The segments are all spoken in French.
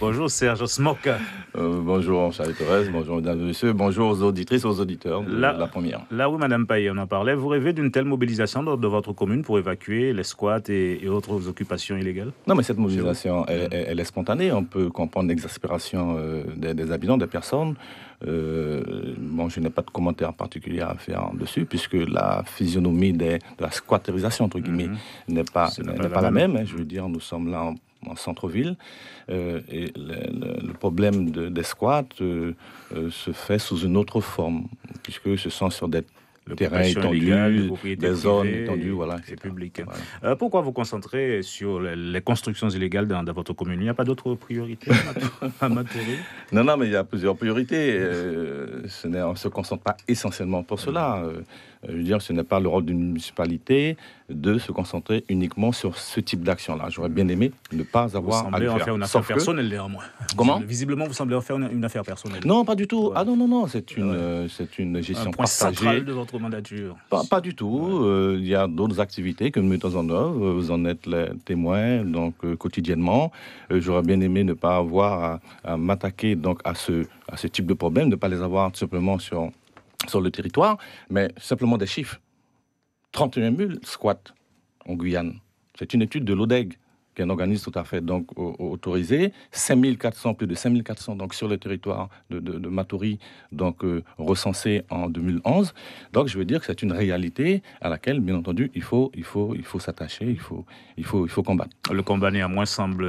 Bonjour Serge Smock. Bonjour Charles-Thérèse, bonjour mesdames et messieurs, bonjour aux auditrices, aux auditeurs de la première. Là où Madame Payet en parlait, vous rêvez d'une telle mobilisation de votre commune pour évacuer les squats et autres occupations illégales? Non, mais cette mobilisation, elle est spontanée. On peut comprendre l'exaspération des habitants, des personnes. Je n'ai pas de commentaire particulier à faire dessus, puisque la physionomie de la squatterisation, entre guillemets, n'est pas la même. Je veux dire, nous sommes là en centre-ville, et le problème des squats se fait sous une autre forme, puisque ce sont sur des terrains étendus, des zones étendues, voilà, et publiques. Voilà. Pourquoi vous concentrez sur les constructions illégales dans votre commune? Il n'y a pas d'autres priorités à Matoury? Non, mais il y a plusieurs priorités. On ne se concentre pas essentiellement pour cela. Je veux dire, ce n'est pas le rôle d'une municipalité de se concentrer uniquement sur ce type d'action-là. J'aurais bien aimé ne pas avoir à le faire. Vous semblez en faire une affaire personnelle, néanmoins. Comment? Visiblement, vous semblez en faire une affaire personnelle. Non, pas du tout. Ouais. Ah non, c'est une gestion partagée. Un point central de votre mandature. Pas du tout. Il y a d'autres activités que nous mettons en œuvre. Vous en êtes les témoins, donc quotidiennement. J'aurais bien aimé ne pas avoir à m'attaquer donc à ce type de problème, ne pas les avoir tout simplement sur le territoire, mais simplement des chiffres. 31 000 squats en Guyane. C'est une étude de l'ODEG, qui est un organisme tout à fait donc autorisé. 5400, plus de 5400 donc sur le territoire de Matoury, donc recensés en 2011. Donc je veux dire que c'est une réalité à laquelle, bien entendu, il faut s'attacher, il faut combattre. Le combat néanmoins semble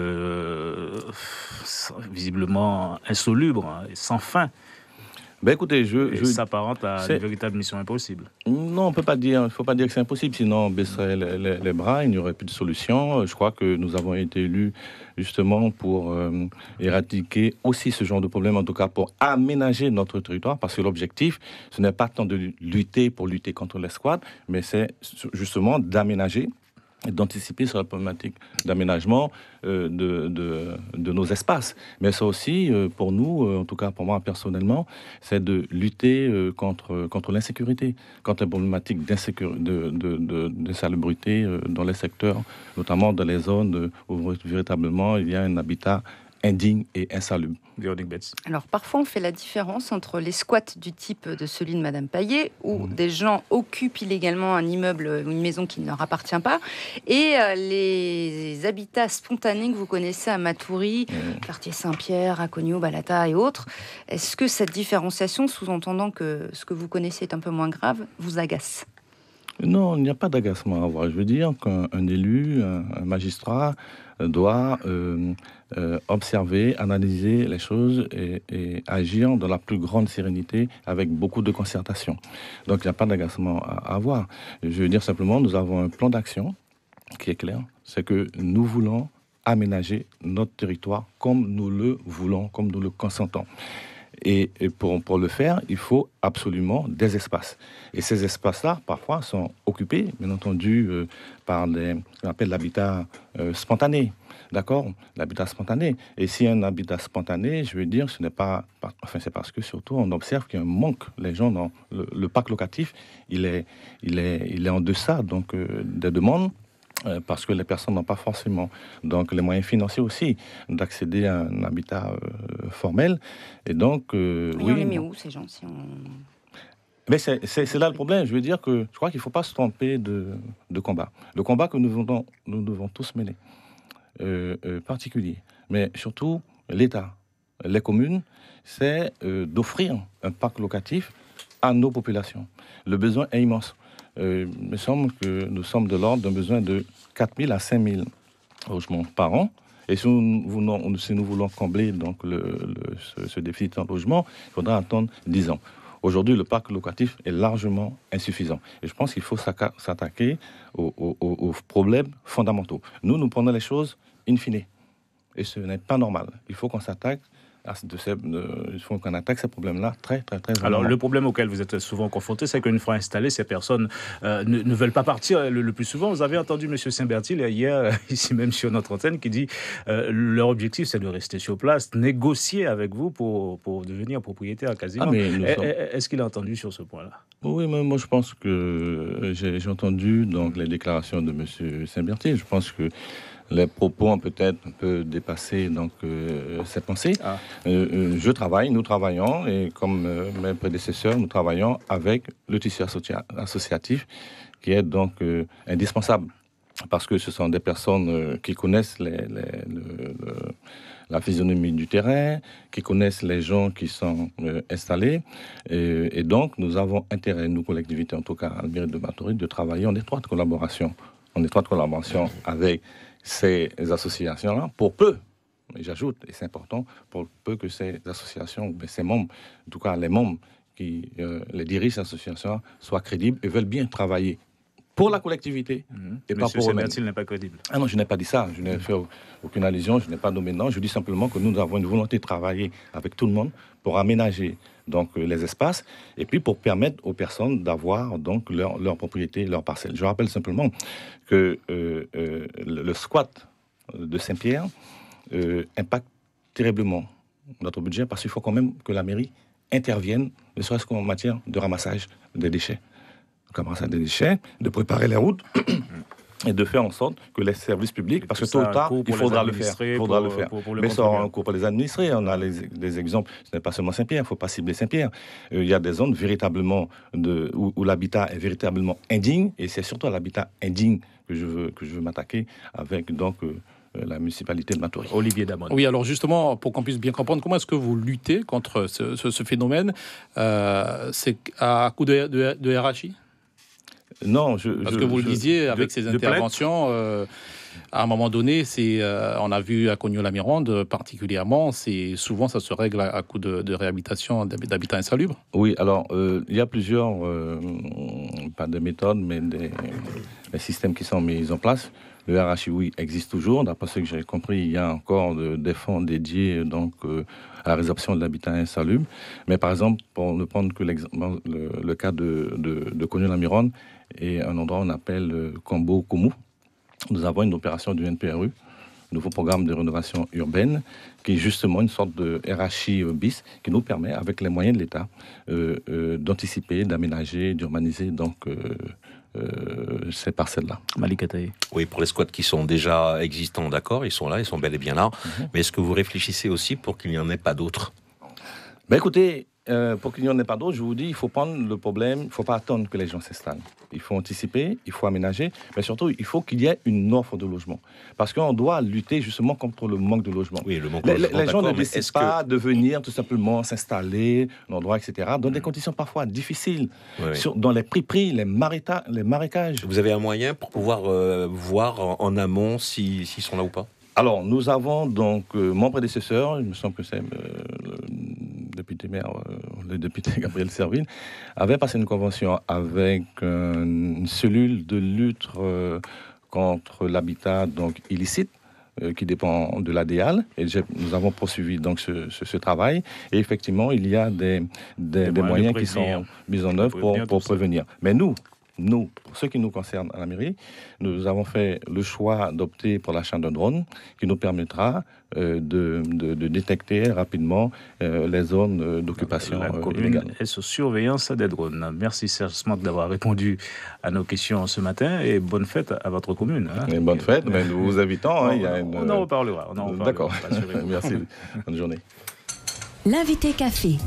visiblement insoluble et sans fin. Écoutez, ça s'apparente à une véritable mission impossible. Non, on peut pas dire. Il ne faut pas dire que c'est impossible, sinon on baisserait les bras, il n'y aurait plus de solution. Je crois que nous avons été élus justement pour éradiquer aussi ce genre de problème, en tout cas pour aménager notre territoire, parce que l'objectif, ce n'est pas tant de lutter pour lutter contre les squats, mais c'est justement d'aménager et d'anticiper sur la problématique d'aménagement de nos espaces. Mais ça aussi, pour nous, en tout cas pour moi personnellement, c'est de lutter contre l'insécurité, contre la problématique d'insalubrité dans les secteurs, notamment dans les zones où véritablement il y a un habitat indigne et insalubre. Alors parfois on fait la différence entre les squats du type de celui de Madame Payet, où des gens occupent illégalement un immeuble ou une maison qui ne leur appartient pas, et les habitats spontanés que vous connaissez à Matoury, quartier Saint-Pierre, Acogno, Balata et autres. Est-ce que cette différenciation, sous-entendant que ce que vous connaissez est un peu moins grave, vous agace? Non, il n'y a pas d'agacement à avoir. Je veux dire qu'un élu, un magistrat doit observer, analyser les choses et agir dans la plus grande sérénité avec beaucoup de concertation. Donc il n'y a pas d'agacement à avoir. Je veux dire simplement, nous avons un plan d'action qui est clair. C'est que nous voulons aménager notre territoire comme nous le voulons, comme nous le consentons. Et pour le faire, il faut absolument des espaces. Et ces espaces-là, parfois, sont occupés, bien entendu, par ce qu'on appelle l'habitat spontané. D'accord? L'habitat spontané. Et si un habitat spontané, je veux dire, ce n'est pas... Enfin, c'est parce que, surtout, on observe qu'il y a un manque. Les gens, dans le parc locatif, il est en deçà donc, des demandes. Parce que les personnes n'ont pas forcément donc les moyens financiers aussi d'accéder à un habitat formel. Et donc, oui. On les met où, ces gens, si on... Mais c'est là le problème. Je veux dire que je crois qu'il ne faut pas se tromper de combat. Le combat que nous devons tous mener, particulier, mais surtout l'État, les communes, c'est d'offrir un parc locatif à nos populations. Le besoin est immense. Il me semble que nous sommes de l'ordre d'un besoin de 4 000 à 5 000 logements par an. Et si nous voulons combler donc ce déficit en logement, il faudra attendre 10 ans. Aujourd'hui, le parc locatif est largement insuffisant. Et je pense qu'il faut s'attaquer aux problèmes fondamentaux. Nous prenons les choses in fine. Et ce n'est pas normal. Il faut qu'on s'attaque il faut qu'on attaque ces problèmes-là très Alors, le problème auquel vous êtes souvent confronté, c'est qu'une fois installées, ces personnes ne veulent pas partir le plus souvent. Vous avez entendu M. Saint-Bertil hier, ici même sur notre antenne, qui dit leur objectif, c'est de rester sur place, négocier avec vous pour devenir propriétaire quasiment. Est-ce qu'il a entendu sur ce point-là? Oui, mais moi je pense que j'ai entendu donc les déclarations de M. Saint-Bertil. Je pense que les propos ont peut-être un peu dépassé donc, ces pensées. Nous travaillons, et comme mes prédécesseurs, nous travaillons avec le tissu associatif qui est donc indispensable. Parce que ce sont des personnes qui connaissent la physionomie du terrain, qui connaissent les gens qui sont installés. Et donc, nous avons intérêt, nous, collectivités, en tout cas, à la mairie de Matoury, de travailler en étroite collaboration avec ces associations-là, pour peu, et j'ajoute, et c'est important, pour peu que ces associations, ces membres, en tout cas les membres qui les dirigent, ces associations, soient crédibles et veulent bien travailler pour la collectivité et pas pour eux-mêmes. Monsieur n'est pas crédible. Ah non, je n'ai pas dit ça. Je n'ai fait aucune allusion. Je n'ai pas nommé non. Je dis simplement que nous avons une volonté de travailler avec tout le monde pour aménager donc les espaces et puis pour permettre aux personnes d'avoir donc leur propriété, leur parcelle. Je rappelle simplement que le squat de Saint-Pierre impacte terriblement notre budget parce qu'il faut quand même que la mairie intervienne, ne serait-ce qu'en matière de ramassage des déchets. De préparer les routes et de faire en sorte que les services publics, parce que tôt ou tard, il faudra le faire. Mais ça aura un coût pour les administrés. On a des exemples. Ce n'est pas seulement Saint-Pierre, il ne faut pas cibler Saint-Pierre. Il y a des zones véritablement où l'habitat est véritablement indigne, et c'est surtout à l'habitat indigne que je veux m'attaquer avec donc la municipalité de Matoury. Olivier Damon. Oui, alors justement, pour qu'on puisse bien comprendre, comment est-ce que vous luttez contre ce phénomène? C'est à coup de RHI? Non, parce que vous le disiez, avec ces interventions, à un moment donné, on a vu à Cognos-la-Mirande particulièrement, souvent ça se règle à coup de réhabilitation d'habitats insalubres. Oui, alors il y a plusieurs, pas de méthodes, mais des systèmes qui sont mis en place. Le RHI, oui, existe toujours. D'après ce que j'ai compris, il y a encore des fonds dédiés donc, à la résorption de l'habitat insalubre. Mais par exemple, pour ne prendre que le cas de Cognos-la-Mirande, et un endroit qu'on appelle Combo-Koumou, nous avons une opération du NPRU, nouveau programme de rénovation urbaine, qui est justement une sorte de RHI bis, qui nous permet, avec les moyens de l'État, d'anticiper, d'aménager, d'urbaniser donc ces parcelles-là. Malik Ataye. Oui, pour les squats qui sont déjà existants, d'accord, ils sont là, ils sont bel et bien là. Mais est-ce que vous réfléchissez aussi pour qu'il n'y en ait pas d'autres? Écoutez, pour qu'il n'y en ait pas d'autres, je vous dis, il faut prendre le problème, il ne faut pas attendre que les gens s'installent. Il faut anticiper, il faut aménager, mais surtout, il faut qu'il y ait une offre de logement. Parce qu'on doit lutter justement contre le manque de logement. Oui, le manque de logement, les gens ne décident pas de venir tout simplement s'installer, l'endroit, etc., dans des conditions parfois difficiles, dans les prix, les marécages. Vous avez un moyen pour pouvoir voir en amont s'ils sont là ou pas? Alors, nous avons donc mon prédécesseur, il me semble que c'est le député Gabriel Serville, avait passé une convention avec une cellule de lutte contre l'habitat donc illicite qui dépend de l'ADEAL, et nous avons poursuivi donc ce travail, et effectivement il y a des moyens qui sont mis en œuvre pour prévenir. Mais nous, pour ce qui nous concerne à la mairie, nous avons fait le choix d'opter pour l'achat d'un drone qui nous permettra de détecter rapidement les zones d'occupation illégale. La commune illégale. est sous surveillance des drones. Merci Serge Smack d'avoir répondu à nos questions ce matin, et bonne fête à votre commune. Et bonne fête, mais nous vous invitons. On en reparlera. D'accord, merci. Bonne journée. L'invité café.